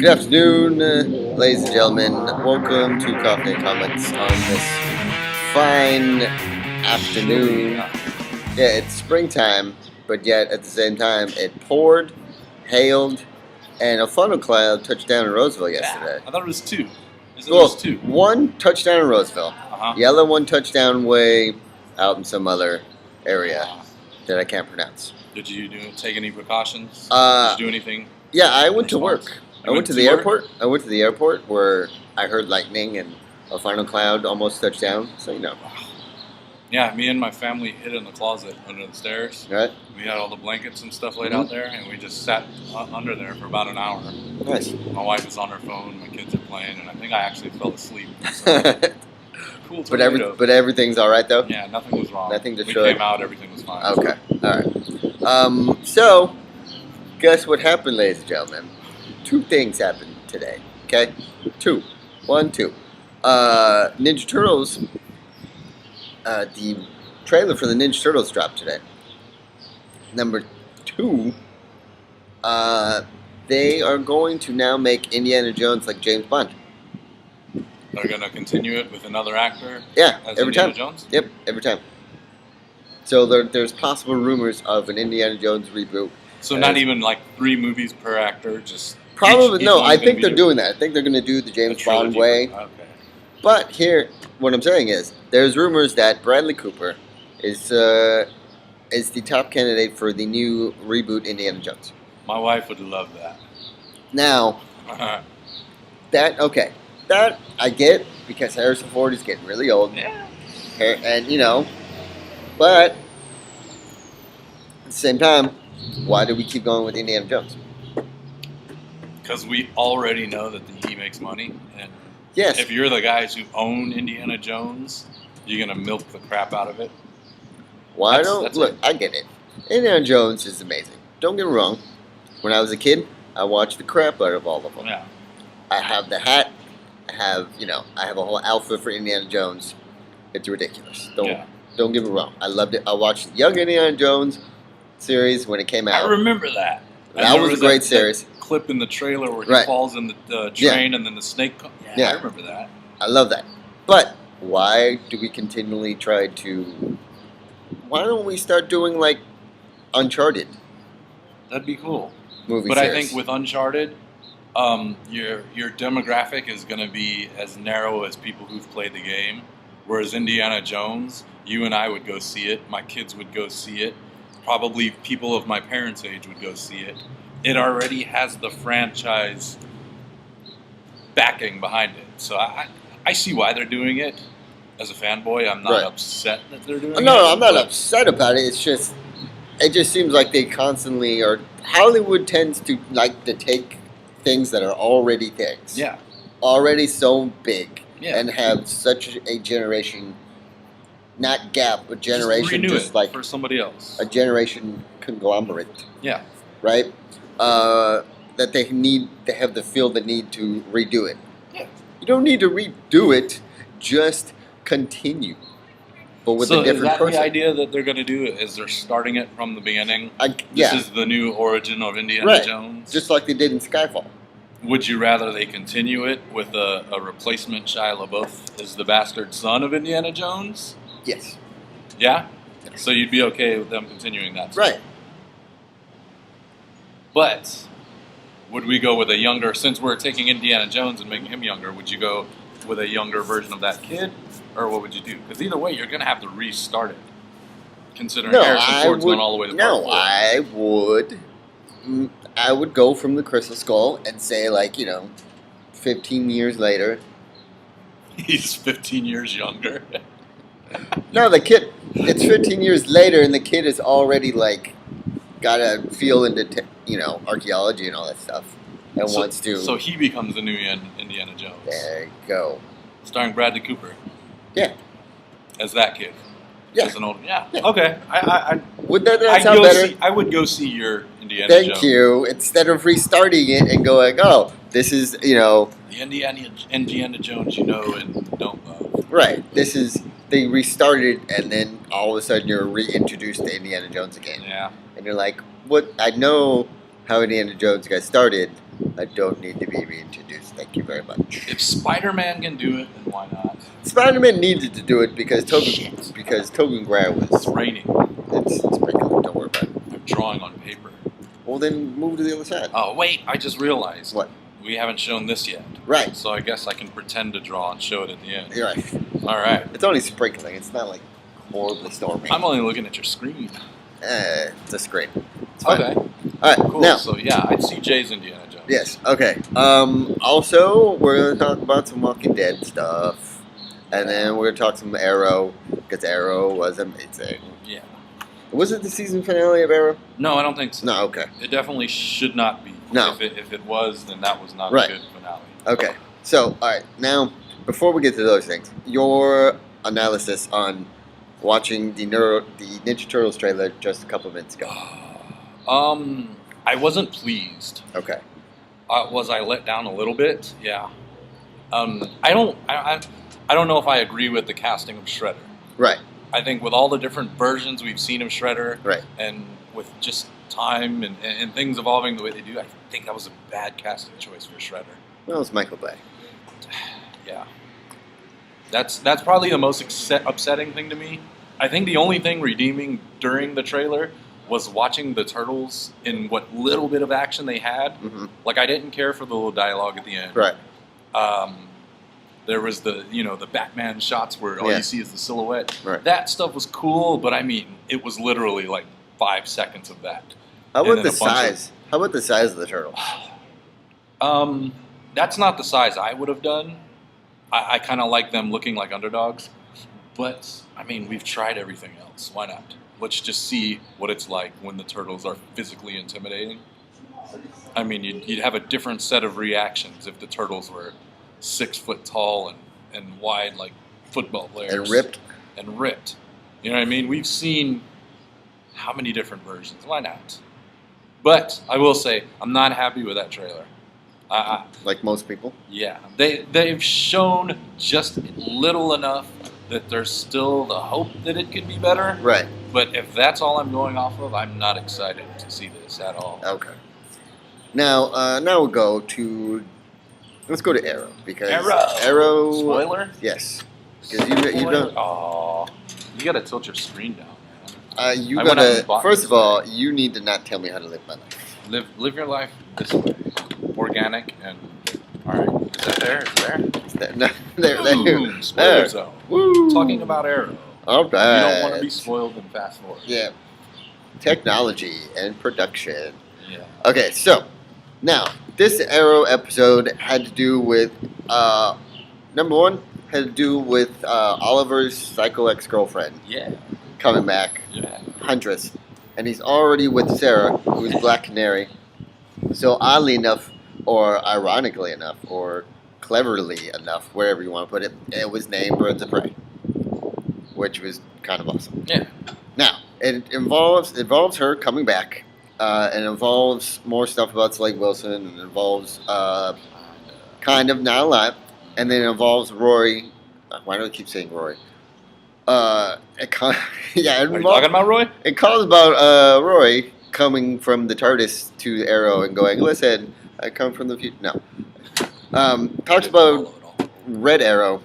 Good afternoon, ladies and gentlemen. Welcome to Coffee and Comics on this fine afternoon. Yeah, it's springtime, but yet at the same time it poured, hailed, and a funnel cloud touched down in Roseville yesterday. I thought it was two. It Well, was two. one touchdown in Roseville. The other one touchdown way out in some other area that I can't pronounce. Did you take any precautions? Did you do anything? Yeah, I went to work. I went to the work? airport. I went to the airport where I heard lightning and a final cloud almost touched down. So, you know. Yeah, me and my family hid in the closet under the stairs. Right. We had all the blankets and stuff laid out there, and we just sat under there for about an hour. Nice. My wife was on her phone, my kids are playing, and I think I actually fell asleep. So. Cool tornado. But everything's all right, though? Yeah, nothing was wrong. Nothing to we show. Came out, everything was fine. Okay, all right. So, guess what happened, ladies and gentlemen? Two things happened today, okay? Two. Ninja Turtles, the trailer for the Ninja Turtles dropped today. Number two, they are going to now make Indiana Jones like James Bond. They're going to continue it with another actor? Yeah, as every Indiana time. Jones? Yep, every time. So there's possible rumors of an Indiana Jones reboot. So not even like 3 movies per actor, just probably each no. I one's think they're doing that. I think they're going to do the James Bond way. Okay. But here, what I'm saying is, there's rumors that Bradley Cooper is the top candidate for the new reboot Indiana Jones. My wife would love that. Now, that I get because Harrison Ford is getting really old. Yeah. And you know, but at the same time, why do we keep going with Indiana Jones? Because we already know that he makes money, and yes, if you're the guys who own Indiana Jones, you're gonna milk the crap out of it. Look? I get it. Indiana Jones is amazing. Don't get me wrong. When I was a kid, I watched the crap out of all of them. Yeah. I have the hat. I have a whole outfit for Indiana Jones. It's ridiculous. Don't get me wrong. I loved it. I watched the Young Indiana Jones series when it came out. I remember that. That was a great series. That clip in the trailer where he falls in the train and then the snake comes. Yeah, I remember that. I love that. But why do we continually try to... Why don't we start doing, like, Uncharted? That'd be cool. But I think with Uncharted, your demographic is going to be as narrow as people who've played the game. Whereas Indiana Jones, you and I would go see it. My kids would go see it. Probably people of my parents' age would go see it. It already has the franchise backing behind it. So I see why they're doing it. As a fanboy, I'm not upset that they're doing it. No, I'm not upset about it. It just seems like they constantly are... Hollywood tends to like to take things that are already things. Yeah. Already so big. Yeah. And have such a generation... Not gap, but generation, just like for somebody else. A generation conglomerate. Yeah. Right? That they have the need to redo it. Yeah. You don't need to redo it, just continue. But with a different person. So is that the idea that they're going to do? Is they're starting it from the beginning? This is the new origin of Indiana Jones? Just like they did in Skyfall. Would you rather they continue it with a replacement Shia LaBeouf as the bastard son of Indiana Jones? Yes. Yeah? So you'd be okay with them continuing that story? Right. But would we go with a younger, since we're taking Indiana Jones and making him younger, would you go with a younger version of that kid? Or what would you do? Because either way, you're going to have to restart it. Considering Harrison Ford's going all the way to part 4. I would go from the Crystal Skull and say, 15 years later. He's 15 years younger. No, the kid, it's 15 years later, and the kid is already, got a feel into, archaeology and all that stuff. And wants to... So he becomes the new Indiana Jones. There you go. Starring Bradley Cooper. Yeah. As that kid. Yeah. As an old... Yeah. Okay. Would that sound better? I would go see your Indiana Jones. Thank you. Instead of restarting it and going, oh, this is, The Indiana Jones you know and don't love. Right. This is... They restarted, and then all of a sudden you're reintroduced to Indiana Jones again. Yeah. And you're like, what? I know how Indiana Jones got started, I don't need to be reintroduced. Thank you very much. If Spider-Man can do it, then why not? Spider-Man needed to do it because Shit. Tobey Maguire It's was. raining. It's sprinkling. Don't worry about it. I'm drawing on paper. Well, then move to the other side. Oh, wait, I just realized. What? We haven't shown this yet. Right. So I guess I can pretend to draw and show it at the end. You're right. All right. It's only sprinkling. It's not like horribly storming. I'm only looking at your screen. It's a screen. It's fine. Okay. All right. Cool. Now. So, yeah, I'd see Jay's Indiana Jones. Yes. Okay. Also, we're gonna talk about some Walking Dead stuff, and then we're gonna talk some Arrow because Arrow was amazing. Yeah. Was it the season finale of Arrow? No, I don't think so. No. Okay. It definitely should not be. No. If it was, then that was not Right. a good finale. Okay. So, all right. Now, before we get to those things, your analysis on watching the Ninja Turtles trailer just a couple of minutes ago. I wasn't pleased. Okay. Was I let down a little bit? Yeah. I don't know if I agree with the casting of Shredder. Right. I think with all the different versions we've seen of Shredder, Right. and with just time and things evolving the way they do, I think that was a bad casting choice for Shredder. Well, it's Michael Bay. Yeah. That's probably the most upsetting thing to me. I think the only thing redeeming during the trailer was watching the Turtles in what little bit of action they had. Mm-hmm. Like, I didn't care for the little dialogue at the end. Right. There was the Batman shots where all Yeah. you see is the silhouette. Right. That stuff was cool, but I mean, it was literally like 5 seconds of that. How And about then the a bunch of- size? How about the size of the turtle? That's not the size I would have done. I kind of like them looking like underdogs. But, I mean, we've tried everything else. Why not? Let's just see what it's like when the turtles are physically intimidating. I mean, you'd have a different set of reactions if the turtles were 6 foot tall and wide like football players. And ripped? And ripped. You know what I mean? We've seen how many different versions. Why not? But I will say, I'm not happy with that trailer. Like most people? Yeah. They've shown just little enough that there's still the hope that it could be better. Right. But if that's all I'm going off of, I'm not excited to see this at all. Okay. Now we'll go to. Let's go to Arrow because Arrow. Spoiler? Yes. Because you don't. Oh, you gotta tilt your screen down, man. I went out gotta. and bought First this of all, thing. you need to not tell me how to live my life. Live your life this way, organic and. All right, is that there? Is there? Boom, spoiler zone. Woo. Talking about Arrow. All right. You don't want to be spoiled and fast forward. Yeah. Technology and production. Yeah. Okay, so now this Arrow episode had to do with number one had to do with Oliver's psycho ex-girlfriend Yeah. coming back, Yeah. Huntress, and he's already with Sarah, who's Black Canary. So oddly enough, or ironically enough, or cleverly enough, wherever you want to put it, it was named Birds of Prey, which was kind of awesome. Yeah. Now it involves her coming back. It involves more stuff about Slade Wilson, and it involves kind of not a lot, and then it involves Roy. Why do I keep saying Roy? Yeah, it Are you involves, talking about Roy? it calls about Roy coming from the TARDIS to the Arrow and going, "Listen, I come from the future." No, talks about Red Arrow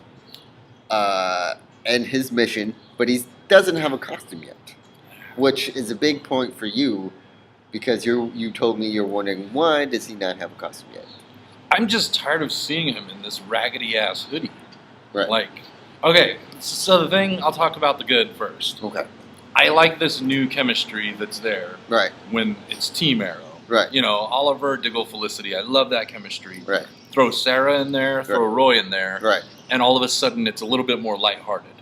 and his mission, but he doesn't have a costume yet, which is a big point for you. Because you told me you're wondering, why does he not have a costume yet? I'm just tired of seeing him in this raggedy ass hoodie. Right. Like, okay, so the thing, I'll talk about the good first. Okay. I like this new chemistry that's there Right. when it's Team Arrow. Right. You know, Oliver, Diggle, Felicity. I love that chemistry. Right. Throw Sarah in there, throw Roy in there, Right. and all of a sudden it's a little bit more lighthearted.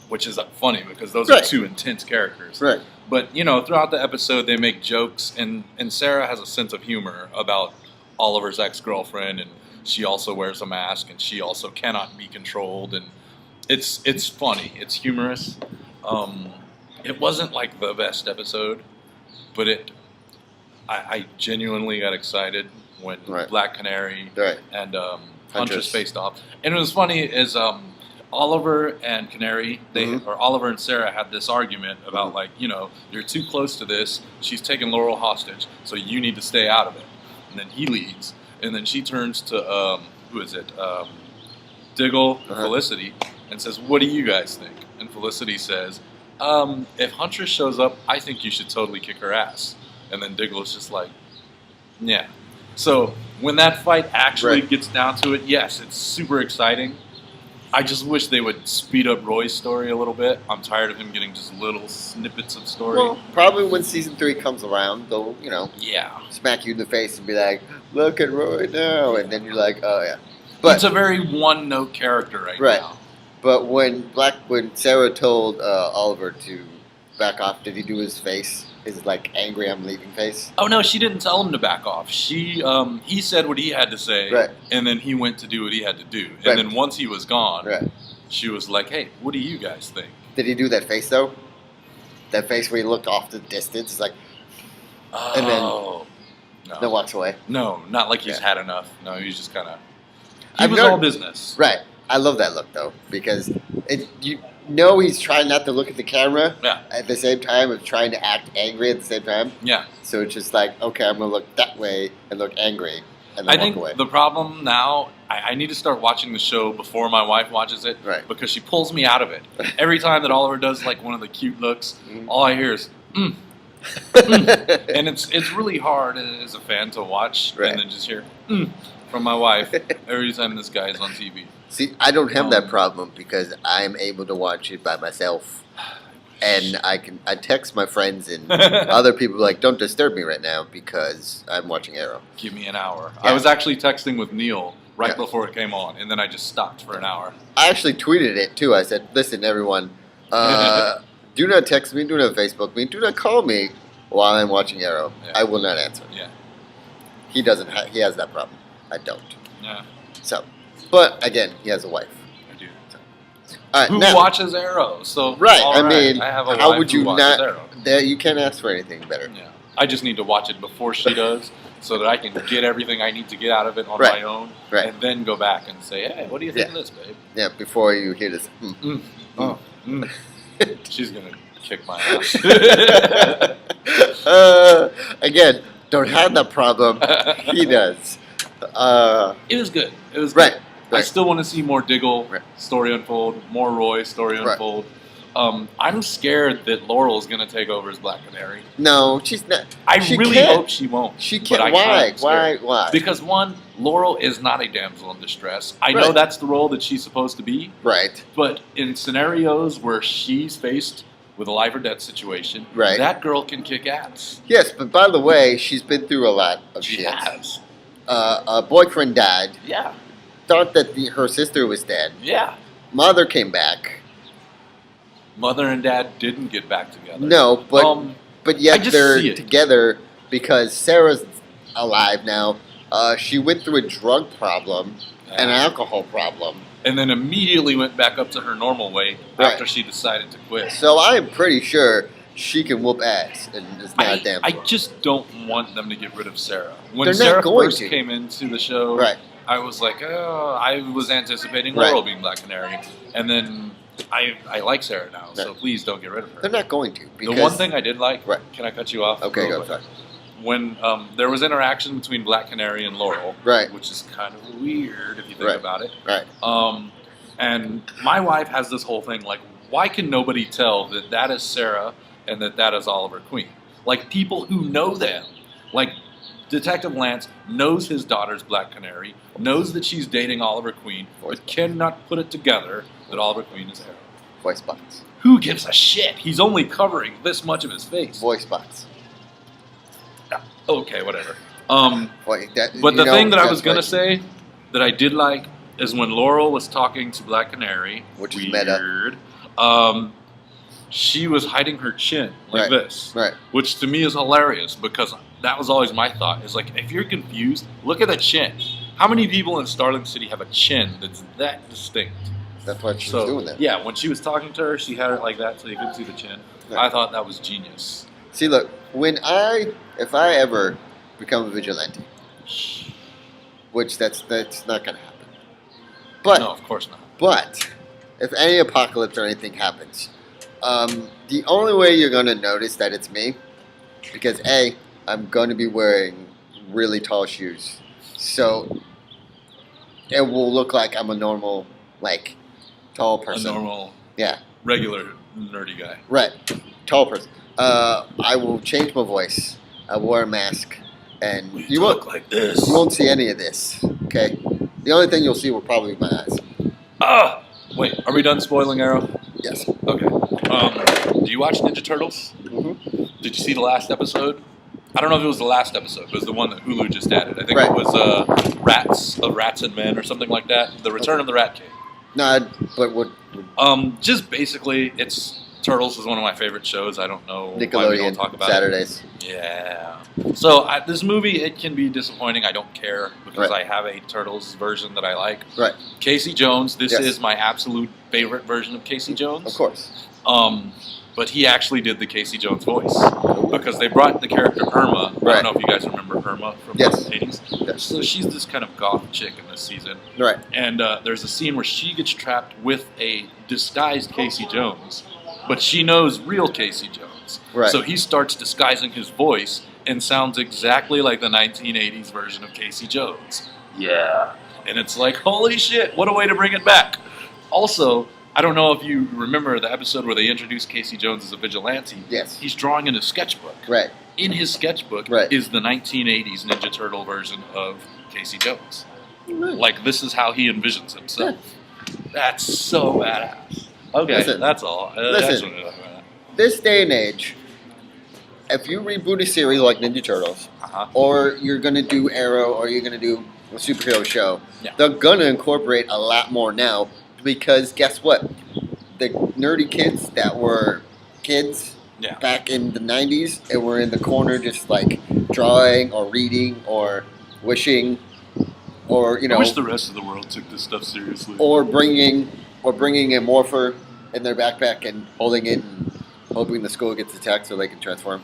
Which is funny because those are two intense characters. Right. But, you know, throughout the episode, they make jokes, and Sarah has a sense of humor about Oliver's ex-girlfriend, and she also wears a mask, and she also cannot be controlled, and it's funny. It's humorous. It wasn't, like, the best episode, but I genuinely got excited when Black Canary and Huntress faced off. And it was funny is Oliver and Canary, Mhm. or Oliver and Sarah had this argument about like, you're too close to this. She's taking Laurel hostage, so you need to stay out of it. And then he leaves, and then she turns to who is it? Diggle and Felicity, and says, "What do you guys think?" And Felicity says, "If Huntress shows up, I think you should totally kick her ass." And then Diggle is just like, "Yeah." So when that fight actually gets down to it, yes, it's super exciting. I just wish they would speed up Roy's story a little bit. I'm tired of him getting just little snippets of story. Well, probably when season 3 comes around, they'll, Yeah. smack you in the face and be like, look at Roy now. And then you're like, oh, yeah. But It's a very one-note character right now. But when Sarah told Oliver to back off, did he do his face? His like angry I'm leaving face? Oh no, she didn't tell him to back off. He said what he had to say, and then he went to do what he had to do. And then once he was gone, she was like, "Hey, what do you guys think?" Did he do that face though? That face where he looked off the distance, like, and then walks away. No, not like he's had enough. No, he's just kind of. He I've was all business. Right. I love that look though because he's trying not to look at the camera at the same time of trying to act angry at the same time. Yeah. So it's just like, okay, I'm going to look that way and look angry and then walk away. The problem now, I need to start watching the show before my wife watches it because she pulls me out of it. Every time that Oliver does like one of the cute looks, all I hear is, and it's really hard as a fan to watch and then just hear, from my wife every time this guy is on TV. See, I don't have that problem because I'm able to watch it by myself, and I text my friends and other people like, "Don't disturb me right now because I'm watching Arrow." Give me an hour. Yeah. I was actually texting with Neil right before it came on, and then I just stopped for an hour. I actually tweeted it too. I said, "Listen, everyone, do not text me, do not Facebook me, do not call me while I'm watching Arrow. Yeah. I will not answer." Yeah. He doesn't. He has that problem. I don't. Yeah. So. But again, he has a wife. I do. All right, who now, watches Arrow? So I mean, I have a how wife would who you watches not? Arrow. You can't ask for anything better. Yeah. I just need to watch it before she does, so that I can get everything I need to get out of it on my own, and then go back and say, "Hey, what do you think of this, babe?" Yeah, before you hear this. She's gonna kick my ass. Again, don't have that problem. He does. It was good. It was right. Good. I still want to see more Diggle story unfold, more Roy story unfold. I'm scared that Laurel is going to take over as Black Canary. No, she's not. I really hope she won't. She can't. Why? Why? Because one, Laurel is not a damsel in distress. I know that's the role that she's supposed to be. Right. But in scenarios where she's faced with a life or death situation, that girl can kick ass. Yes, but by the way, she's been through a lot of shit. She has. A boyfriend died. Yeah. Thought that her sister was dead. Yeah. Mother came back. Mother and dad didn't get back together. No, but yet they're together because Sarah's alive now. She went through a drug problem and an alcohol problem. And then immediately went back up to her normal weight after she decided to quit. So I'm pretty sure she can whoop ass and it's not a damn. I just don't want them to get rid of Sarah. When They're Sarah not going first to. came into the show, I was like, oh, I was anticipating Laurel being Black Canary. And then I like Sarah now, so please don't get rid of her. They're not going to. The one thing I did like, can I cut you off? Okay, go ahead. When there was interaction between Black Canary and Laurel, which is kind of weird if you think about it. And my wife has this whole thing like, why can nobody tell that that is Sarah and that is Oliver Queen? Like people who know them, like Detective Lance knows his daughter's Black Canary, knows that she's dating Oliver Queen, but cannot put it together that Oliver Queen is Arrow. Voice box. Who gives a shit? He's only covering this much of his face. Voice box. Okay, whatever. But the thing that I was going to say that I did like is when Laurel was talking to Black Canary, which is meta. She was hiding her chin like this, which to me is hilarious because that was always my thought. Is like, if you're confused, look at the chin. How many people in Starling City have a chin that's that distinct? That's why she was doing that. Yeah, when she was talking to her, she had it like that so you couldn't see the chin. I thought that was genius. See, look, if I ever become a vigilante, which that's not going to happen. But no, of course not. But if any apocalypse or anything happens, the only way you're gonna notice that it's me, because A, I'm gonna be wearing really tall shoes, so it will look like I'm a normal, like, tall person. A normal, Yeah. regular nerdy guy. Right. Tall person. I will change my voice. I will wear a mask, and you won't look like this. You won't see any of this. Okay. The only thing you'll see will probably be my eyes. Wait, are we done spoiling Arrow? Yes. Okay. Do you watch Ninja Turtles? Mm-hmm. Did you see the last episode? I don't know if it was the last episode, but it was the one that Hulu just added. I think Right. it was Rats and Men or something like that. The Return of the Rat King. No, but what? Just basically, Turtles is one of my favorite shows. I don't know why we don't Nickelodeon talk about Saturdays. it. Yeah. So this movie, it can be disappointing. I don't care because Right. I have a Turtles version that I like. Right. Casey Jones. This Yes. is my absolute favorite version of Casey Jones. Of course. But he actually did the Casey Jones voice because they brought the character Irma. I Right. don't know if you guys remember Irma from Yes. the 80s. Yes. So she's this kind of goth chick in this season. Right. And there's a scene where she gets trapped with a disguised Casey Jones, but she knows real Casey Jones. Right. So he starts disguising his voice and sounds exactly like the 1980s version of Casey Jones. Yeah. And it's like, holy shit, what a way to bring it back. Also, I don't know if you remember the episode where they introduced Casey Jones as a vigilante. Yes. He's drawing in a sketchbook. Right. In his sketchbook Right. is the 1980s Ninja Turtle version of Casey Jones. Right. Like, this is how he envisions himself. That's so badass. Okay, Listen. that's all. Listen. This day and age, if you reboot a series like Ninja Turtles, or you're gonna do Arrow, or you're gonna do a superhero show, Yeah. they're gonna incorporate a lot more now. Because guess what? The nerdy kids that were kids Yeah. back in the 90s and were in the corner just like drawing or reading or wishing or, I wish the rest of the world took this stuff seriously. or bringing a morpher in their backpack and holding it and hoping the school gets attacked so they can transform.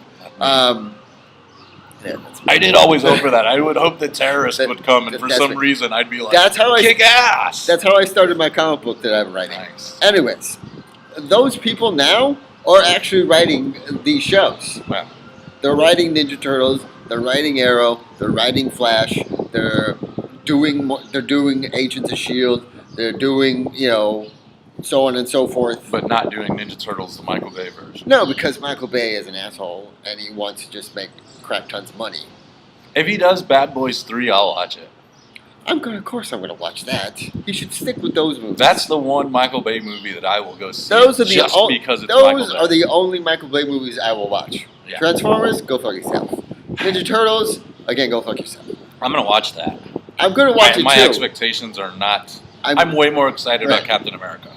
Yeah, I did always hope for that. I would hope that terrorists would come, and for that's some what- reason I'd be like, that's how I kick ass! That's how I started my comic book that I'm writing. Nice. Anyways, those people now are actually writing these shows. Wow. They're writing Ninja Turtles. They're writing Arrow. They're writing Flash. They're doing Agents of Shield. They're doing so on and so forth. But not doing Ninja Turtles the Michael Bay version. No, because Michael Bay is an asshole and he wants to just make crap tons of money. If he does Bad Boys 3, I'll watch it. Of course I'm gonna watch that. He should stick with those movies. That's the one Michael Bay movie that I will go see. Those are just because it's those Michael Bay. are the only Michael Bay movies I will watch. Yeah. Transformers, go fuck yourself. Ninja Turtles, again, go fuck yourself. I'm gonna watch that. I'm gonna watch it my too. expectations are not. I'm way more excited about Right. Captain America,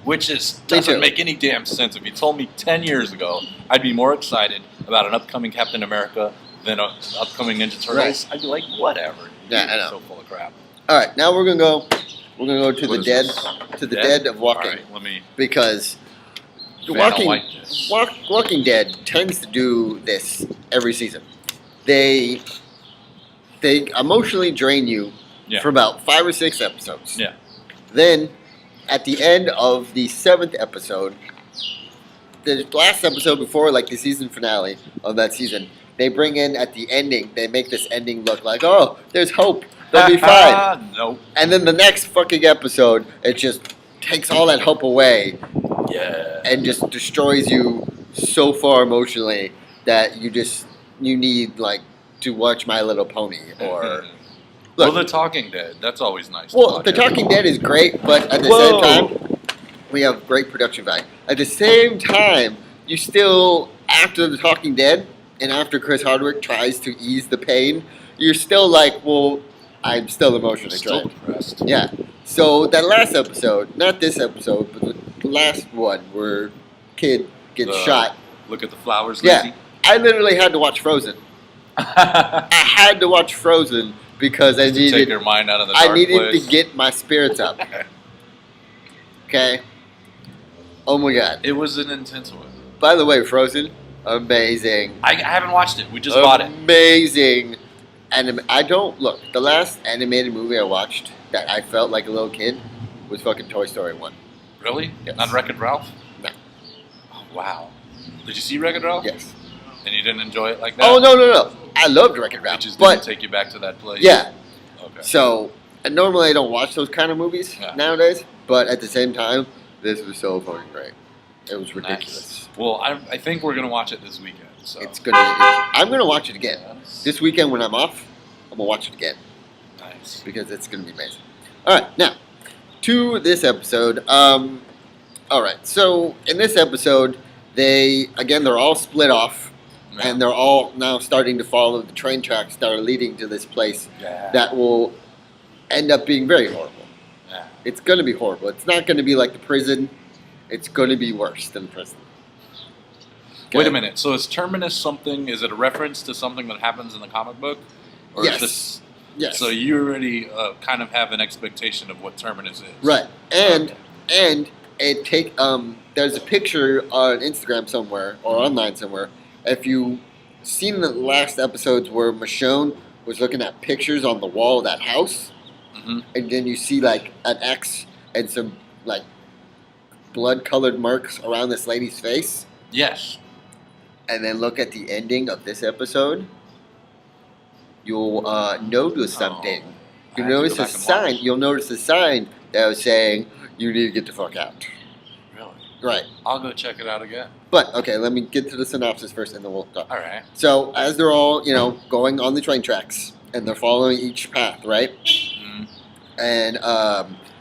which Me doesn't too. make any damn sense. If you told me 10 years ago, I'd be more excited about an upcoming Captain America than an upcoming Ninja Turtles. I'd be like, whatever. Yeah, Dude, I know. So full of crap. All right, now we're gonna go to What the is dead, this? to the dead of All walking, right, let me. because the I don't like this. Walking Dead tends to do this every season. They emotionally drain you Yeah. for about 5 or 6 episodes. Yeah. Then, at the end of the 7th episode, the last episode before like the season finale of that season, they bring in at the ending. They make this ending look like, oh, there's hope. They'll be fine. Nope. And then the next fucking episode, it just takes all that hope away Yeah. and just destroys you so far emotionally that you need like to watch My Little Pony or Well, look. The Talking Dead. That's always nice. to Well, watch. The Talking Dead is great, but at the Whoa. same time, we have great production value. At the same time, you still, after The Talking Dead and after Chris Hardwick tries to ease the pain, you're still like, well, I'm still emotionally Still drained. depressed. Yeah. So that last episode, not this episode, but the last one where kid gets shot. Look at the flowers, Yeah. Lizzie. I literally had to watch Frozen. I had to watch Frozen because I To take needed your mind out of the dark I needed place. to get my spirits up. Okay. Oh my god. It was an intense one. By the way, Frozen, amazing. I haven't watched it. We just bought it. Amazing. I don't look. The last animated movie I watched that I felt like a little kid was fucking Toy Story 1. Really? Yes. Not Wreck-It Ralph? No. Oh, wow. Did you see Wreck-It Ralph? Yes. And you didn't enjoy it like that? Oh, no. I loved Wreck-It Ralph. It just but didn't take you back to that place? Yeah. Okay. So, and normally I don't watch those kind of movies nowadays, but at the same time, this was so fucking great. It was ridiculous. Nice. Well, I think we're going to watch it this weekend. So. I'm going to watch it again. Yes. This weekend when I'm off, I'm going to watch it again. Nice. Because it's going to be amazing. Alright, now, to this episode. Alright, so in this episode, they're all split off. Yeah. And they're all now starting to follow the train tracks that are leading to this place that will end up being very horrible. Yeah. It's going to be horrible. It's not going to be like the prison. It's going to be worse than prison. Okay? Wait a minute. So is Terminus something? Is it a reference to something that happens in the comic book? Or Yes. Is this, Yes. So you already kind of have an expectation of what Terminus is. Right. And there's a picture on Instagram somewhere or online somewhere. If you seen the last episodes where Michonne was looking at pictures on the wall of that house, and then you see like an X and some like blood-colored marks around this lady's face. Yes. And then look at the ending of this episode. You'll notice something. You'll notice a sign. You'll notice a sign that was saying you need to get the fuck out. Really? Right. I'll go check it out again. But okay, let me get to the synopsis first, and then we'll talk. All right. So as they're all going on the train tracks, and they're following each path, right? Mm-hmm. And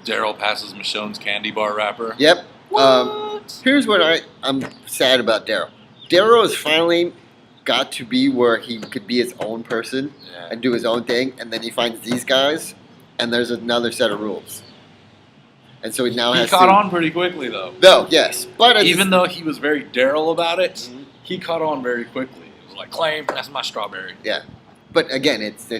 Daryl passes Michonne's candy bar wrapper. Yep. What? Here's what I'm sad about Daryl. Daryl has finally got to be where he could be his own person and do his own thing, and then he finds these guys, and there's another set of rules. And so he now has caught on pretty quickly, though. No, yes. But even though he was very Daryl about it, he caught on very quickly. It was like, claim, that's my strawberry. Yeah. But again, it's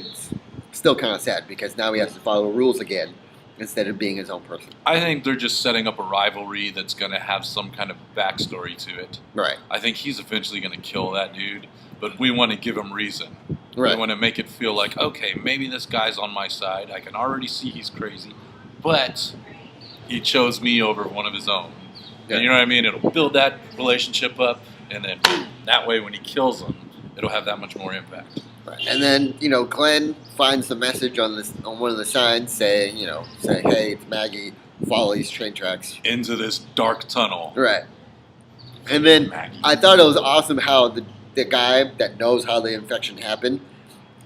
still kind of sad because now he has to follow rules again instead of being his own person. I think they're just setting up a rivalry that's going to have some kind of backstory to it. Right. I think he's eventually going to kill that dude, but we want to give him reason. Right. We want to make it feel like, okay, maybe this guy's on my side. I can already see he's crazy, but he chose me over one of his own. Yeah. And you know what I mean? It'll build that relationship up, and then that way when he kills him, it'll have that much more impact. Right. And then, Glenn finds the message on one of the signs saying, hey, it's Maggie, follow these train tracks. Into this dark tunnel. Right. And then Maggie. I thought it was awesome how the guy that knows how the infection happened,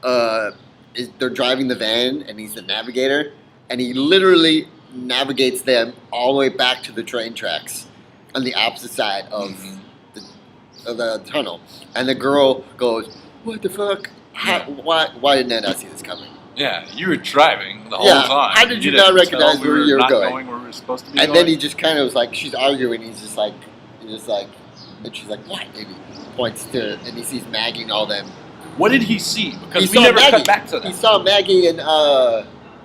they're driving the van, and he's the navigator, and he literally navigates them all the way back to the train tracks on the opposite side of the tunnel. And the girl goes, what the fuck? Why didn't I not see this coming? Yeah, you were driving the whole time. How did you not recognize where you were going? Where we were supposed to be and going? then he just kind of was like, she's arguing. He's just like, and she's like, what? And he points to, and he sees Maggie and all them. What did he see? Because He we saw never Maggie. cut back to that. He saw Maggie and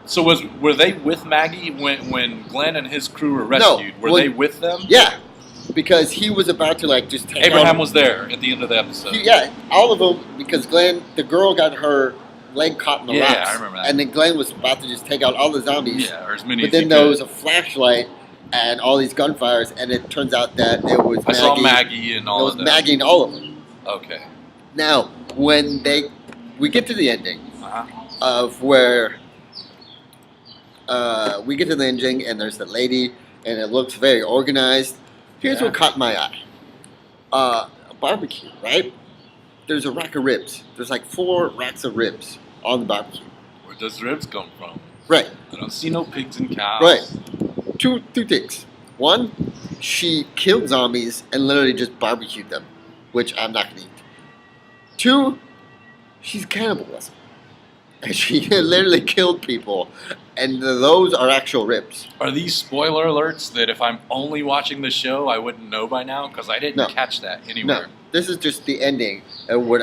So were they with Maggie when Glenn and his crew were rescued? Were they with them? Yeah, because he was about to just take Abraham out, was there at the end of the episode. all of them, because the girl got her leg caught in the rocks. Yeah, I remember that. And then Glenn was about to just take out all the zombies. Yeah, or as many But as then he there could. was a flashlight and all these gunfires, and it turns out that it was Maggie. I saw Maggie and all of It them. was Maggie and all of them. Okay. Now, when we get to the ending of where we get to the ending, and there's the lady, and it looks very organized. Here's what caught my eye. A barbecue, right? There's a rack of ribs. There's like 4 racks of ribs on the barbecue. Where does ribs come from? Right. I don't see no pigs and cows. Right. Two things. One, she killed zombies and literally just barbecued them, which I'm not going to eat. 2, she's cannibalism. And she literally killed people, and those are actual ribs. Are these spoiler alerts that if I'm only watching the show, I wouldn't know by now? Because I didn't catch that anywhere. No, this is just the ending of what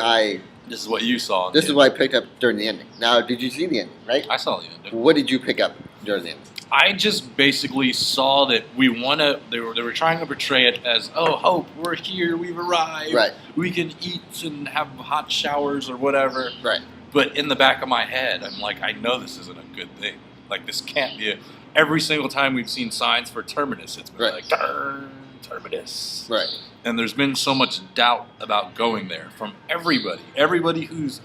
This is what you saw. This is what I picked up during the ending. Now, did you see the ending, right? I saw the ending. What did you pick up during the ending? I just basically saw that they were trying to portray it as, oh, hope, we're here, we've arrived. Right. We can eat and have hot showers or whatever. Right. But in the back of my head, I'm like, I know this isn't a good thing. Like, this can't be every single time we've seen signs for Terminus, it's been Right. like, "Darn, Terminus." Right. And there's been so much doubt about going there from everybody. Everybody who's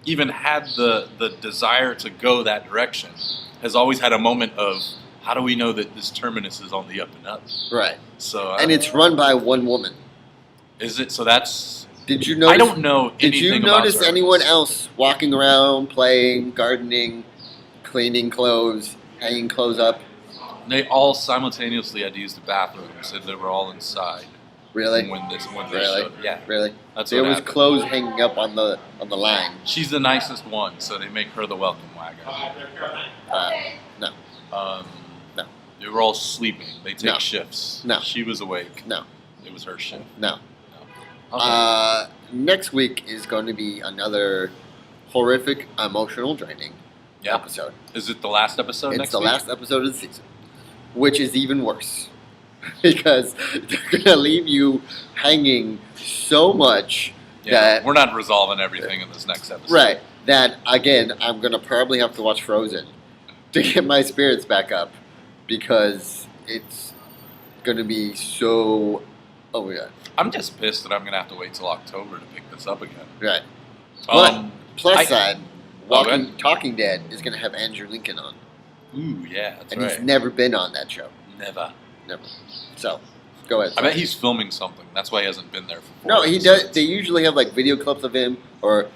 even had the desire to go that direction has always had a moment of, how do we know that this Terminus is on the up and up? Right. So, And it's run by one woman. is it? So that's. Did you notice? I don't know anything Did you about notice Terminus. anyone else walking around, playing, gardening, cleaning clothes, hanging clothes up? They all simultaneously had to use the bathrooms, and they were all inside. Really? When they Really? showed, yeah, Really? that's There what was happened. clothes hanging up on the line. She's the nicest one, so they make her the welcome wagon. No. No. They were all sleeping. They take No. shifts. No. She was awake. No. It was her shift. No. Okay. Next week is going to be another horrific, emotional, draining Yeah. episode. Is it the last episode It's next the week? last episode of the season, which is even worse because they're going to leave you hanging so much Yeah, that we're not resolving everything in this next episode. right that again I'm going to probably have to watch Frozen to get my spirits back up because it's going to be so. Oh yeah, I'm just pissed that I'm going to have to wait till October to pick this up again. right. But plus I- side, Oh, go ahead. Talking Dead is going to have Andrew Lincoln on, Ooh, yeah, that's and right. he's never been on that show. Never. Never. So, go ahead. I bet he's filming something. That's why he hasn't been there for 4 No, he episodes. does. They usually have like video clips of him, or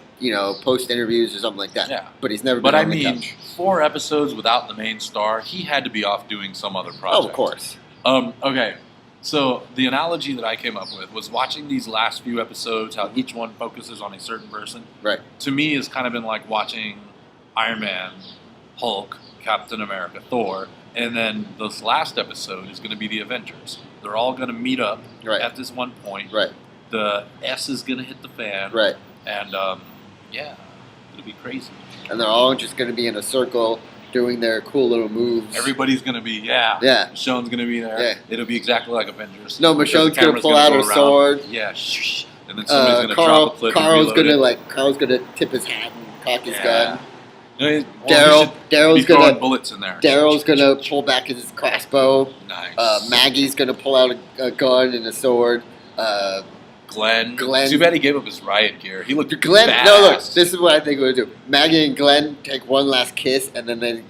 post interviews or something like that. Yeah. But he's never. But been I on the mean, couch. 4 episodes without the main star, he had to be off doing some other project. Oh, of course. Okay, so the analogy that I came up with was watching these last few episodes, how each one focuses on a certain person. Right. To me, has kind of been like watching Iron Man, Hulk, Captain America, Thor, and then this last episode is going to be the Avengers. They're all going to meet up Right. at this one point. Right. The S is going to hit the fan. Right. And yeah, it'll be crazy. And they're all just going to be in a circle doing their cool little moves. Everybody's going to be, yeah. Yeah. Michonne's going to be there. Yeah. It'll be exactly like Avengers. No, Because Michonne's the going to camera's pull gonna out go her around. sword. Yeah, shh. And then somebody's going to drop Carl, a clip Carl's and reload it. Carl's gonna tip his hat and cock his gun. No, well, Daryl- he should Daryl's be throwing gonna- bullets in there. Daryl's gonna pull back his crossbow. Nice. Maggie's gonna pull out a gun and a sword. Glenn. Glenn- Too bad he gave up his riot gear. He looked Glenn, badass. no, look, this is what I think we're gonna do. Maggie and Glenn take one last kiss, and then they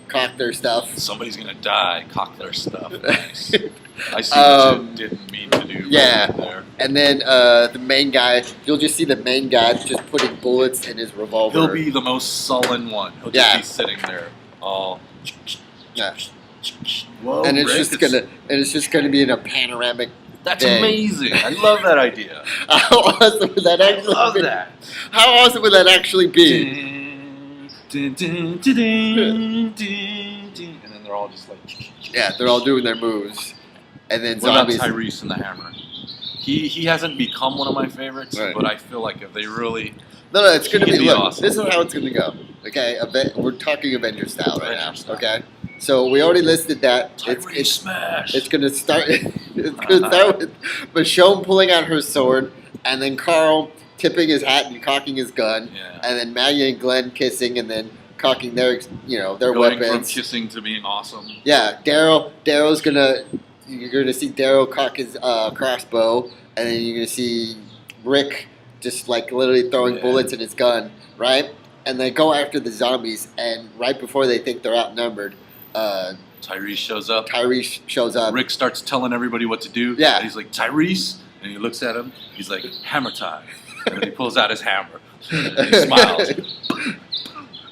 cock their stuff. Somebody's gonna die. Cock their stuff. Nice. I see what you didn't mean to do. yeah. Right there. And then the main guy, you'll just see the main guy just putting bullets in his revolver. He'll be the most sullen one. He'll just Yeah. be sitting there, all. Yeah. Whoa, and it's Rick, just gonna be in a panoramic. That's thing. amazing. I love that idea. How awesome would that I actually love be? that. How awesome would that actually be? Dun, dun, dun, dun, dun, dun. And then they're all just like. Yeah, they're all doing their moves, and then What about zombies. Tyrese and the Hammer? He hasn't become one of my favorites, Right. but I feel like if they really No, it's gonna He be. could be Look, awesome. this is how it's gonna go. Okay, we're talking Avengers style right now. Avengers style. Okay, so we already listed that. Tyrese smash. It's gonna start. It's gonna start with Michonne pulling out her sword, and then Carl tipping his hat and cocking his gun, Yeah. and then Maggie and Glenn kissing, and then cocking their their Going from weapons. kissing to being awesome. Yeah, Daryl's gonna. You're gonna see Daryl cock his crossbow, and then you're gonna see Rick just literally throwing Yeah. bullets in his gun, right? And they go after the zombies, and right before they think they're outnumbered, Tyrese shows up. Tyrese shows up. Rick starts telling everybody what to do. Yeah. And he's like, Tyrese? And he looks at him. He's like, hammer time. And then he pulls out his hammer. And he smiles.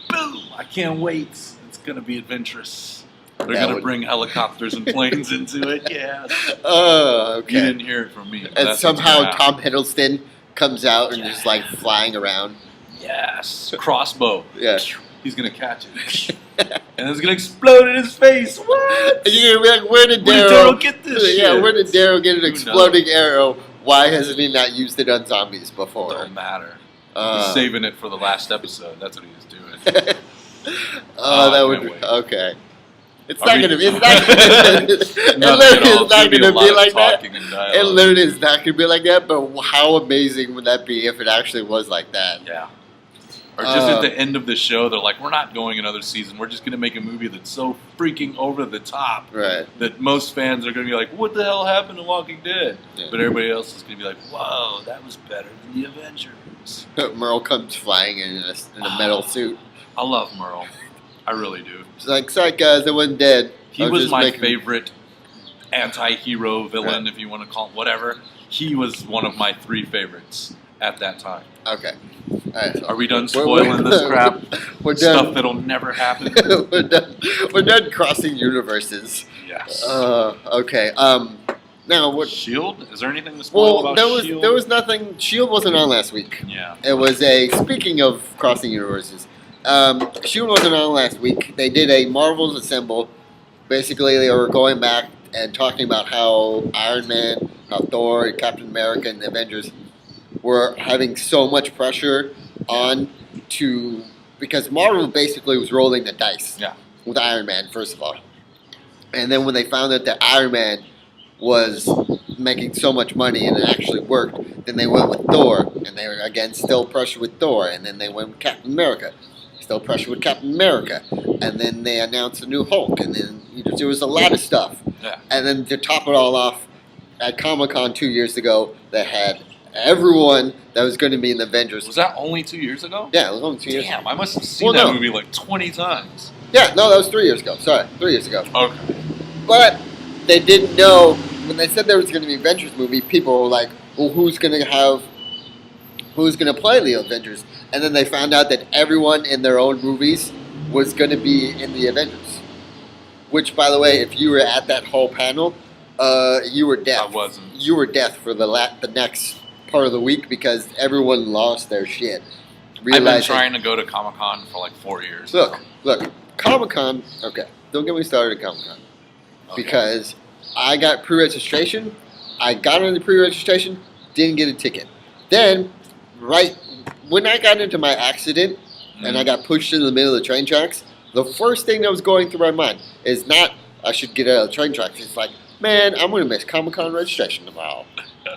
Boom! I can't wait. It's going to be adventurous. They're That going to would- bring helicopters and planes into it. Yeah. Oh, You okay. didn't hear it from me. And That's what's somehow gonna happen. Tom Hiddleston comes out and just flying around. Yes. Crossbow. Yeah. He's going to catch it. And it's going to explode in his face. What? And you're gonna be like, where did Where did Daryl Daryl get this Yeah, shit? where did Daryl get an Who exploding arrow? Why hasn't he not used it on zombies before? Don't matter. Uh, He's saving it for the last episode. That's what he was doing. Oh, that I would can't be wait. okay. It's Are not we- gonna be. It's not gonna. It Nothing at literally all. is not It's gonna lot be of like that. talking and It dialogue. literally is not gonna be like that. But how amazing would that be if it actually was like that? Yeah. Or just at the end of the show, they're like, we're not going another season. We're just going to make a movie that's so freaking over the top that most fans are going to be like, what the hell happened to Walking Dead? Yeah. But everybody else is going to be like, whoa, that was better than the Avengers. Merle comes flying in a metal suit. I love Merle. I really do. It's like, sorry guys, I wasn't dead. He was my favorite anti-hero villain, if you want to call it whatever. He was one of my 3 favorites at that time. Okay. All right, so are we done spoiling this crap? We're done. Stuff that'll never happen. We're done crossing universes. Yes. Okay. Now what? Shield? Is there anything to spoil about Shield? There was nothing. Shield wasn't on last week. Yeah. It was speaking of crossing universes. Shield wasn't on last week. They did a Marvel's Assemble. Basically, they were going back and talking about how Iron Man, how Thor, and Captain America, and the Avengers were having so much pressure on because Marvel basically was rolling the dice with Iron Man, first of all. And then when they found out that Iron Man was making so much money and it actually worked, then they went with Thor, and they were, again, still pressure with Thor, and then they went with Captain America. Still pressure with Captain America. And then they announced a new Hulk, and then there was a lot of stuff. Yeah. And then to top it all off, at Comic-Con 2 years ago, they had everyone that was going to be in the Avengers. Was that only 2 years ago? Yeah, it was only 2 years ago. Damn, I must have seen that movie like 20 times. Yeah, no, that was 3 years ago. Sorry, 3 years ago. Okay. But they didn't know, when they said there was going to be an Avengers movie, people were like, well, who's going to play the Avengers? And then they found out that everyone in their own movies was going to be in the Avengers. Which, by the way, if you were at that whole panel, you were deaf. I wasn't. You were deaf for the next part of the week because everyone lost their shit. I've been trying to go to Comic-Con for like 4 years. Look, Comic-Con, okay, don't get me started at Comic-Con. Okay. Because I got pre-registration, I got on the pre-registration, didn't get a ticket. Then, right when I got into my accident and I got pushed into the middle of the train tracks, the first thing that was going through my mind is not, I should get out of the train tracks. It's like, man, I'm going to miss Comic-Con registration tomorrow.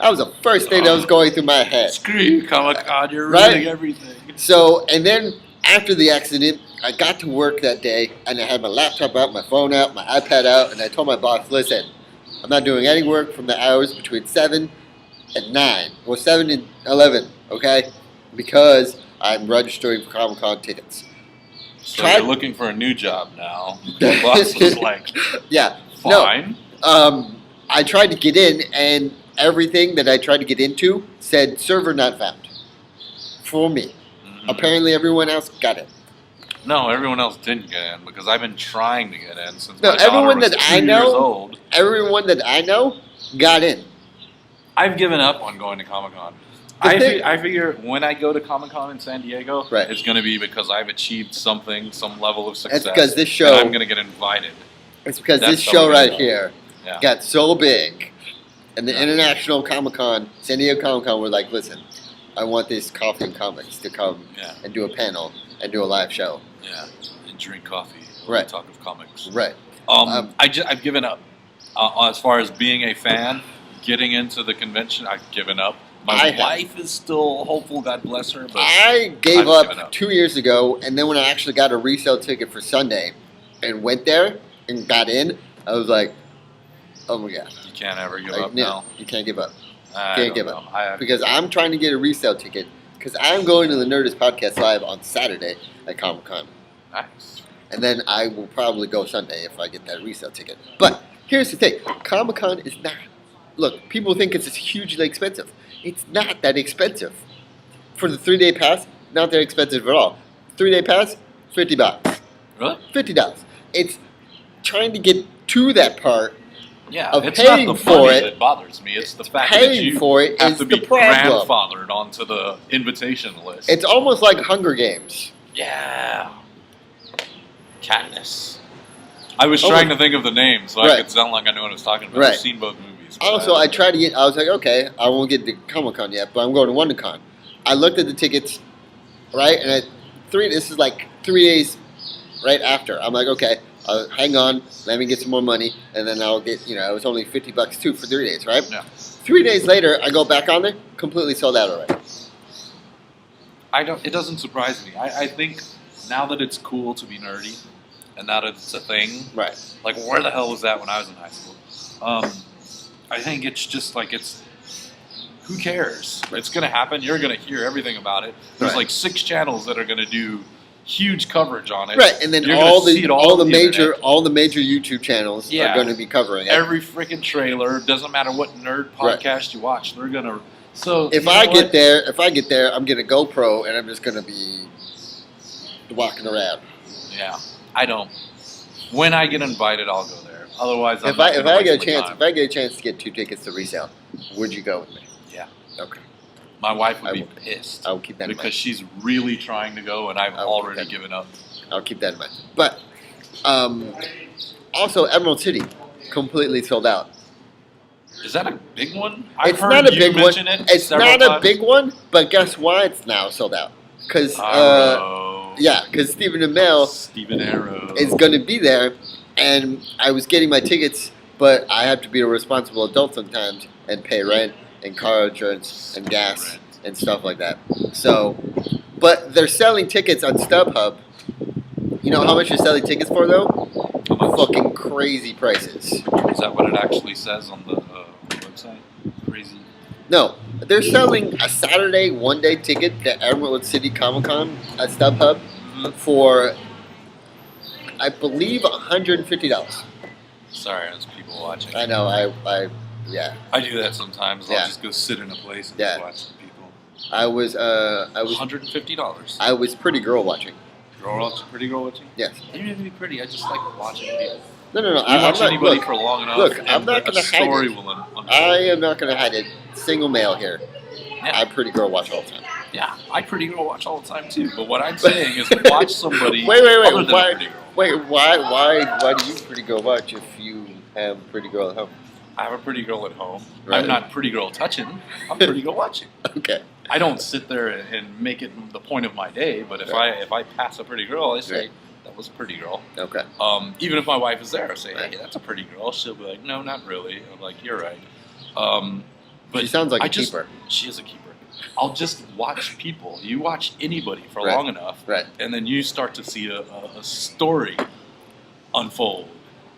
That was the first thing that was going through my head. Screw you, Comic-Con, you're ruining everything. So, and then after the accident, I got to work that day, and I had my laptop out, my phone out, my iPad out, and I told my boss, listen, I'm not doing any work from the hours between 7 and 9, or 7 and 11, okay? Because I'm registering for Comic-Con tickets. So you're looking for a new job now. The boss was like, yeah, fine. No, I tried to get in, and everything that I tried to get into said server not found for me. Mm-hmm. Apparently everyone else got it. No, everyone else didn't get in because I've been trying to get in since no, my daughter was 2 years old. Everyone that I know got in. I've given up on going to Comic-Con. I figure when I go to Comic-Con in San Diego, it's going to be because I've achieved something, some level of success. It's because this show, and I'm going to get invited. It's because this show right here got so big. And the International Comic-Con, San Diego Comic-Con, were like, listen, I want this Coffee and Comics to come and do a panel and do a live show. Yeah, and drink coffee. Right. Talk of comics. Right. I've given up. As far as being a fan, getting into the convention, I've given up. My wife is still hopeful, God bless her. But I gave up 2 years ago, and then when I actually got a resale ticket for Sunday and went there and got in, I was like, oh my God. You can't ever give up now. You can't give up. Can't give up. Because I'm trying to get a resale ticket because I'm going to the Nerdist Podcast Live on Saturday at Comic-Con. Nice. And then I will probably go Sunday if I get that resale ticket. But here's the thing. Comic-Con is not... Look, people think it's hugely expensive. It's not that expensive. For the 3-day pass, not that expensive at all. 3-day pass, $50. Really? $50. It's trying to get to that part of it's paying not the for money it. that bothers me. It's the fact paying that you for it have is to be the problem. grandfathered onto the invitation list. It's almost like Hunger Games. Yeah. Katniss. I was trying to think of the name so I could sound like I knew what I was talking about. I've seen both movies. Also, I tried to get... I was like, okay, I won't get to Comic-Con yet, but I'm going to WonderCon. I looked at the tickets, right? And this is like 3 days right after. I'm like, okay, hang on, let me get some more money, and then I'll get, it was only $50 too for 3 days, right? Yeah. 3 days later, I go back on there, completely sold out already. I don't. It doesn't surprise me. I think now that it's cool to be nerdy, and now that it's a thing, Right. like where the hell was that when I was in high school? I think it's just like it's. Who cares? It's gonna happen. You're gonna hear everything about it. There's Right. like 6 channels that are gonna do huge coverage on it. Right, and then You're all gonna see the it all all the over major internet. YouTube channels Yeah. are going to be covering it. Every freaking trailer. Doesn't matter what nerd Right. podcast you watch. They're gonna. So If you I know get what? there, I'm getting a GoPro and I'm just going to be walking around. Yeah, I don't. When I get invited, I'll go there. Otherwise, I'm If not I gonna get a waste my chance, time. if I get a chance to get 2 tickets to resale, would you go with me? Yeah. Okay. My wife would I be will. pissed I will keep that in because mind. she's really trying to go, and I've I will keep already that- given up. I'll keep that in mind. But also Emerald City completely sold out. Is that a big one? I've It's heard not a you big one. mention it It's several not a times. big one, but guess why it's now sold out? Because Arrow. because Stephen Amell Stephen Arrow is going to be there, and I was getting my tickets, but I have to be a responsible adult sometimes and pay rent and car insurance and gas and stuff like that. So, but they're selling tickets on StubHub. You know how much you're selling tickets for though? How much? Fucking crazy prices. Is that what it actually says on the website? Crazy. No, they're selling a Saturday one-day ticket to Emerald City Comic Con at StubHub for, I believe, $150. Sorry, there's people watching. I know. Yeah. I do that sometimes. Yeah. I'll just go sit in a place and Yeah. just watch some people. I was $150. I was pretty girl watching. Pretty girl watching? Yes. You don't have to be pretty. I just like watching people. No. You I'm watch not, anybody look, for long enough, look, and I'm not a gonna hide story it. will unfold. I am not going to hide it. Single male here. Yeah. I pretty girl watch all the time. Yeah, I pretty girl watch all the time too. But what I'm saying is, watch somebody Wait. other than a Why? pretty girl. Wait. Why do you pretty girl watch if you have a pretty girl at home? I have a pretty girl at home. Right. I'm not pretty girl touching. I'm pretty girl watching. Okay. I don't sit there and make it the point of my day. But if Right. I pass a pretty girl, I say Right. that was a pretty girl. Okay. Even if my wife is there, I say, Right. hey, that's a pretty girl. She'll be like, no, not really. I'm like, you're right. But She sounds like I a just, keeper. She is a keeper. I'll just watch people. You watch anybody for Right. long enough, Right. and then you start to see a story unfold.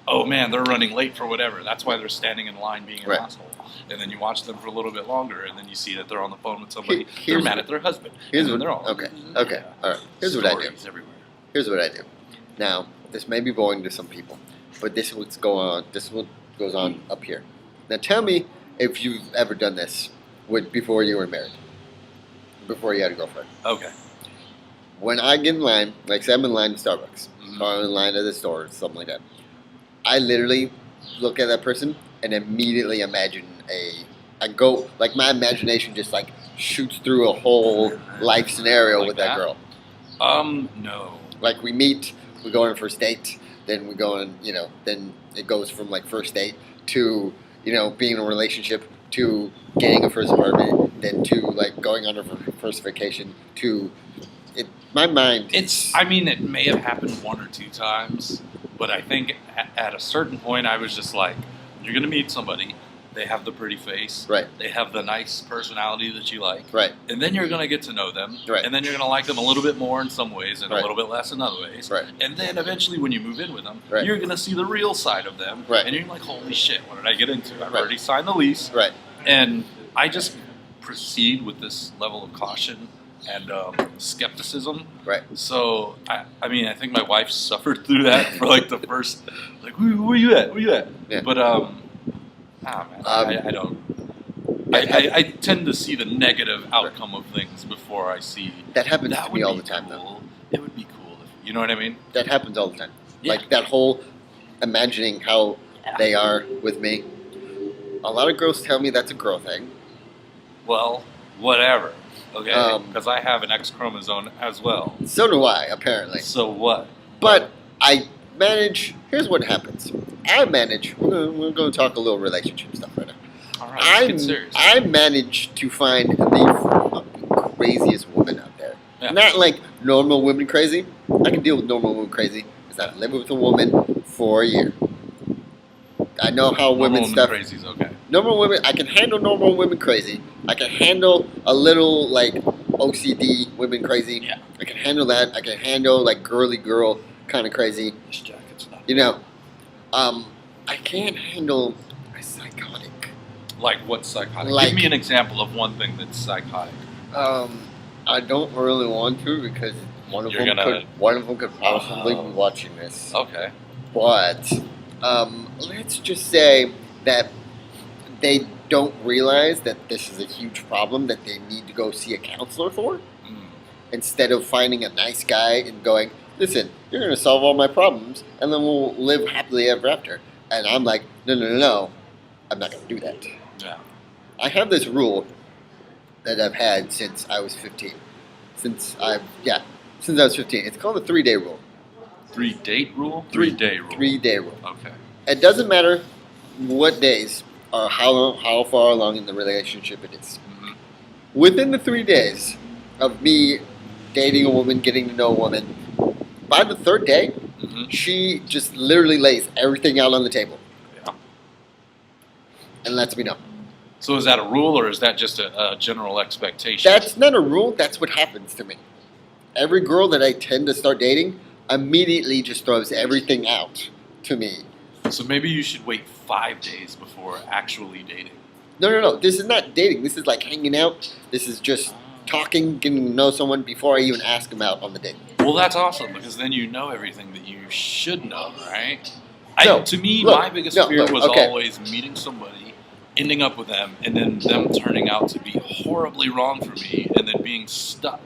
Oh man, they're running late for whatever. That's why they're standing in line being an Right. asshole. And then you watch them for a little bit longer, and then you see that they're on the phone with somebody. They're Here's mad what- at their husband. Here's and what. then they're all Okay. All right. Here's what I do. Stories everywhere. Here's what I do. Now, this may be boring to some people, but this is what's going on. This is what goes on up here. Now, tell me if you've ever done this before you were married, before you had a girlfriend. Okay. When I get in line, like say I'm in line at Starbucks, or I'm in line at the store, or something like that, I literally look at that person and immediately imagine I go, like my imagination just like shoots through a whole life scenario Like with that that? girl. No. Like we meet, we go on a first date, then we go on, then it goes from like first date to, being in a relationship to getting a first apartment, then to like going on a first vacation to, my mind. I mean, it may have happened 1 or 2 times, but I think at a certain point I was just like, you're going to meet somebody, they have the pretty face, Right. they have the nice personality that you like, Right. and then you're going to get to know them, Right. and then you're going to like them a little bit more in some ways and Right. a little bit less in other ways, Right. and then eventually when you move in with them, Right. you're going to see the real side of them, Right. and you're like, holy shit, what did I get into? I've Right. already signed the lease, Right. and I just proceed with this level of caution and skepticism. Right. So, I mean, I think my wife suffered through that for like the first, like, where you at? Where you at? Yeah. But, man, I don't. I tend to see the negative outcome of things before I see. That happens That to would me all be the time, though. cool. It would be cool. You know what I mean? That happens all the time. Yeah. Like that whole imagining how they are with me. A lot of girls tell me that's a girl thing. Well, whatever. Okay? Because Um, I have an X chromosome as well. So do I, apparently. So what? But I manage. Here's what happens. I manage. We're going to talk a little relationship stuff right now. All right, let's get serious. I managed to find the fucking craziest woman out there. Yeah. Not like normal women crazy. I can deal with normal women crazy because I've lived with a woman for a year. I know how women stuff. Crazy is okay. Normal women, I can handle normal women crazy. I can handle a little like OCD, women crazy. Yeah. I can handle that. I can handle like girly girl kind of crazy. This jacket's not. You know, I can't handle a psychotic. Like what psychotic? Like- Give me an example of one thing that's psychotic. I don't really want to because one of them could possibly be watching this. Okay. But let's just say that they don't realize that this is a huge problem that they need to go see a counselor for, instead of finding a nice guy and going, listen, you're going to solve all my problems and then we'll live happily ever after. And I'm like, no, I'm not going to do that. Yeah. I have this rule that I've had since I was 15. Since I was 15. It's called the 3-day rule. 3-date rule? 3-day rule. 3-day rule. Okay. It doesn't matter what days or how far along in the relationship it is. Mm-hmm. Within the 3 days of me dating a woman, getting to know a woman, by the 3rd day, she just literally lays everything out on the table. Yeah. And lets me know. So is that a rule or is that just a general expectation? That's not a rule. That's what happens to me. Every girl that I tend to start dating immediately just throws everything out to me. So maybe you should wait 5 days before actually dating. No. This is not dating. This is like hanging out. This is just talking, getting to know someone before I even ask them out on the date. Well, that's awesome because then you know everything that you should know, right? To me, look, my biggest no, fear look, was okay. always meeting somebody, ending up with them, and then them turning out to be horribly wrong for me, and then being stuck.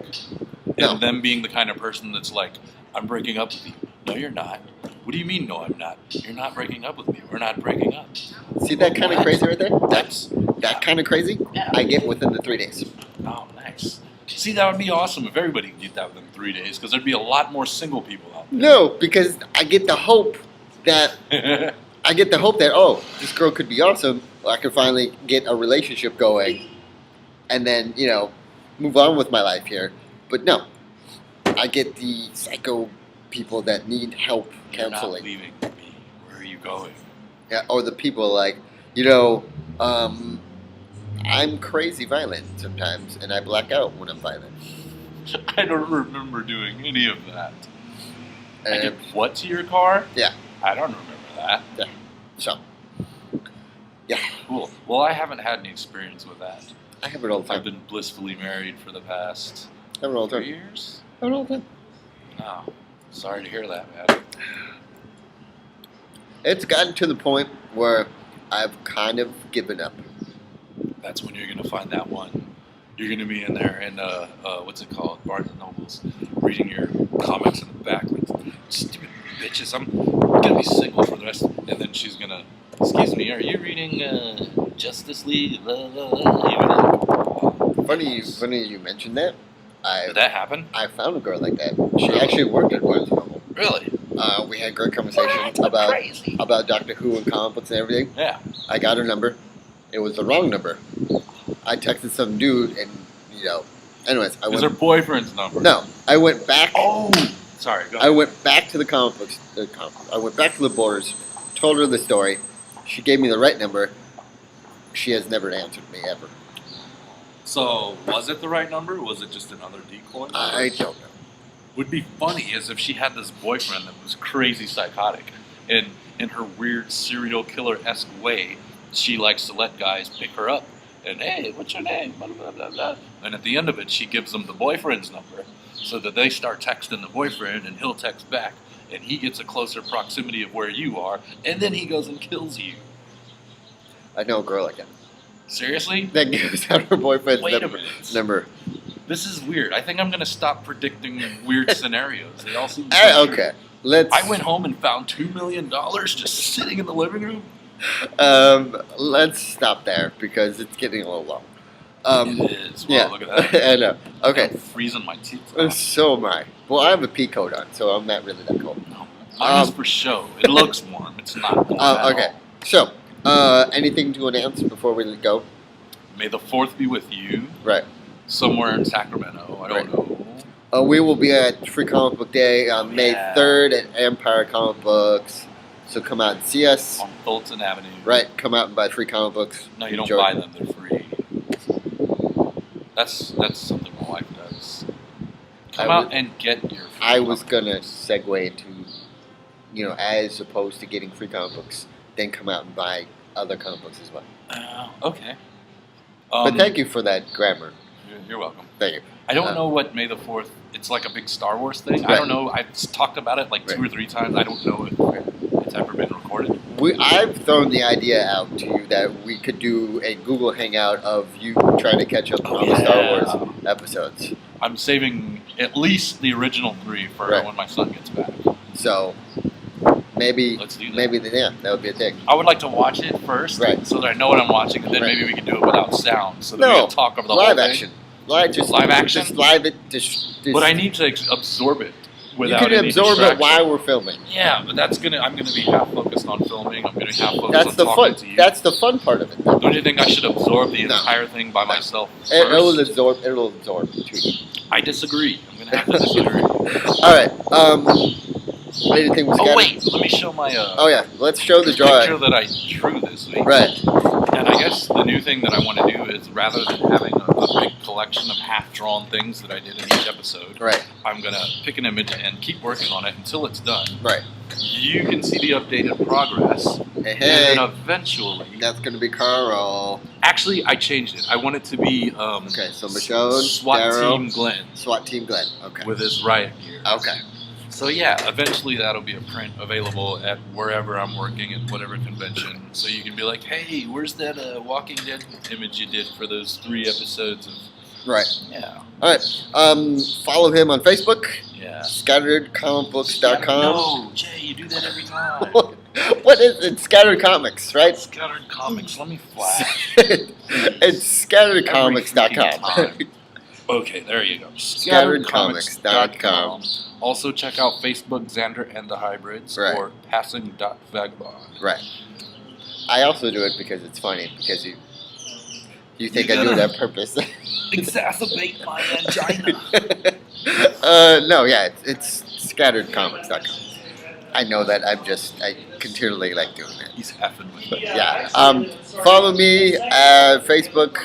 No. And them being the kind of person that's like, I'm breaking up with you. No, you're not. What do you mean, no, I'm not? You're not breaking up with me. We're not breaking up. See that kind of What? crazy right there? That's That kind of crazy, Yeah. I get within the 3 days. Oh, nice. See, that would be awesome if everybody could get that within 3 days, because there'd be a lot more single people out No, because I get the hope that there. oh, this girl could be awesome. I could finally get a relationship going, and then move on with my life here. But no, I get the psycho people that need help You're not counseling. leaving me. Where are you going? Yeah, or the people like I'm crazy violent sometimes, and I black out when I'm violent. I don't remember doing any of that. I And did what to your car? Yeah. I don't remember that. so, yeah, Cool. Well, I haven't had any experience with that. I have it all the I've time. been blissfully married for the past I have it all the 3 time. years. I have it all the time. Oh, sorry to hear that, man. It's gotten to the point where I've kind of given up. That's when you're gonna find that one. You're gonna be in there in what's it called, Barnes and Nobles, reading your comics in the back, like stupid bitches. I'm gonna be single for the rest. And then she's gonna, excuse me, are you reading Justice League? Blah, blah, blah. You're gonna, Funny you mentioned that. Did that happen? I found a girl like that. She actually worked at Barnes & Noble. Really? We had great conversations What? about Crazy. Doctor Who and comic books and everything. Yeah. I got her number. It was the wrong number. I texted some dude, and anyways, I Is went. her boyfriend's number? No, I went back. Oh, sorry. Go I ahead. went back to the comic books. I went back to the Borders, told her the story. She gave me the right number. She has never answered me ever. So, was it the right number, or was it just another decoy number? I don't know. Would be funny is if she had this boyfriend that was crazy psychotic, and in her weird serial killer-esque way, she likes to let guys pick her up. And, hey, what's your name? Blah, blah, blah, blah. And at the end of it, she gives them the boyfriend's number so that they start texting the boyfriend, and he'll text back, and he gets a closer proximity of where you are, and then he goes and kills you. I know a girl like that. Seriously? That gives out her boyfriend's Wait a minute. number. This is weird. I think I'm going to stop predicting weird scenarios. They all seem Okay, let's. I went home and found $2 million just sitting in the living room. Let's stop there because it's getting a little long. It is. Well, Yeah, look at that. I know. Okay, I'm freezing my teeth Uh, off. so am I. Well, I have a pea coat on, so I'm not really that cold. No, mine is for show. It looks warm. It's not warm at Okay, all. so anything to announce before we go? May the 4th be with you. Right. Somewhere in Sacramento. I don't know. We will be at Free Comic Book Day on May Yeah. 3rd at Empire Comic Books. So come out and see us. On Fulton Avenue. Right, come out and buy free comic books. No, you don't Enjoy. buy them. They're free. That's something my wife does. Come out and get your free I was comic gonna books. segue into, as opposed to getting free comic books, then come out and buy other comic books as well. Okay. But thank you for that grammar. You're welcome. Thank you. I don't know what May the 4th. It's like a big Star Wars thing. I Right. don't know. I've talked about it like 2 or 3 times. I don't know if it's ever been recorded. I've thrown the idea out to you that we could do a Google Hangout of you trying to catch up on the Star Wars episodes. I'm saving at least the original 3 for Right. when my son gets back. So maybe Let's do that. maybe that would be a thing. I would like to watch it first, Right. so that I know what I'm watching, and then Right. maybe we can do it without sound, so that we No, can talk over the live whole thing. action. Live action. Just live it. Just But I need to absorb it you without can any absorb it distraction. while we're filming. Yeah, but I'm gonna be half focused on filming. I'm gonna be half focused That's on the talking fun. to you. That's the fun part of it. Though. Don't you think I should absorb the No. entire thing by myself It'll first? absorb. It'll absorb to you. I disagree. I'm gonna have to disagree. All right. Anything was Oh scattered? wait, let me show my Oh yeah. Let's show the picture drawing. that I drew this week. Right. And I guess the new thing that I want to do is, rather than having a big collection of half-drawn things that I did in each episode, Right. I'm gonna pick an image and keep working on it until it's done. Right. You can see the updated progress, Hey. and then eventually. That's gonna be Carl. Actually, I changed it. I want it to be Okay. So Michonne, SWAT Daryl, Team Glenn SWAT Team Glenn. Okay. with his riot gear. Okay. So yeah, eventually that'll be a print available at wherever I'm working at whatever convention. So you can be like, hey, where's that Walking Dead image you did for those 3 episodes of? Right. Yeah. All right. Follow him on Facebook. Yeah. ScatteredComicBooks.com. No, Jay, you do that every time. What is it? Scattered Comics, right? Scattered Comics. Let me flash. It's ScatteredComics.com. Okay, there you go. ScatteredComics.com. Also check out Facebook, Xander and the Hybrids, Right. or Passing.Vagabond. Right. I also do it because it's funny, because you think You I do it gotta- on purpose. Exacerbate my angina. No, yeah, it's ScatteredComics.com. I know that. I continually like doing that. He's effing with me. Yeah. Follow me at Facebook,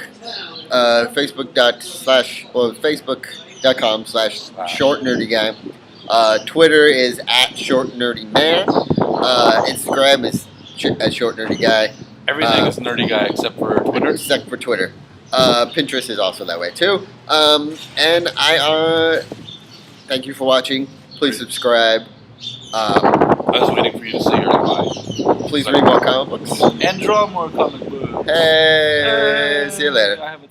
Facebook.com/shortnerdyguy. Twitter is @shortnerdyman. Instagram is @shortnerdyguy. Everything is nerdy guy except for Twitter. Except for Twitter. Pinterest is also that way too. And I thank you for watching. Please subscribe. I was waiting for you to say your goodbye. Please read more comic books. And draw more comic books. Hey, see you later. I have a